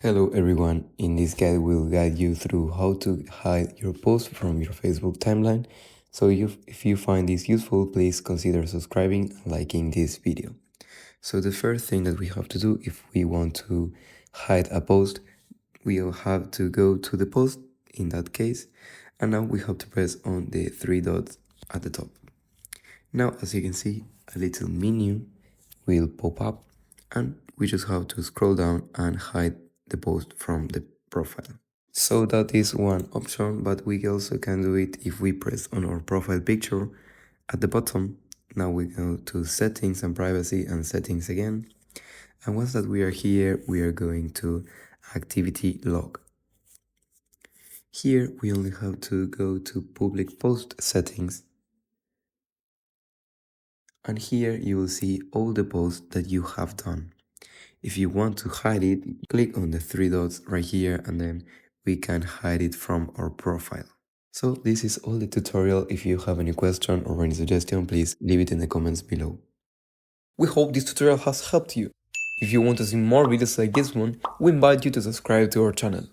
Hello everyone, in this guide we'll guide you through how to hide your post from your Facebook timeline. So if you find this useful, please consider subscribing and liking this video. So the first thing that we have to do if we want to hide a post, we'll have to go to the post in that case, and now we have to press on the three dots at the top. Now as you can see, a little menu will pop up and we just have to scroll down and hide the post from the profile. So that is one option, but we also can do it if we press on our profile picture at the bottom. Now we go to settings and privacy and settings again. And once that we are here, we are going to activity log. Here we only have to go to public post settings. And here you will see all the posts that you have done. If you want to hide it, click on the three dots right here and then we can hide it from our profile. So this is all the tutorial. If you have any question or any suggestion, please leave it in the comments below. We hope this tutorial has helped you. If you want to see more videos like this one, we invite you to subscribe to our channel.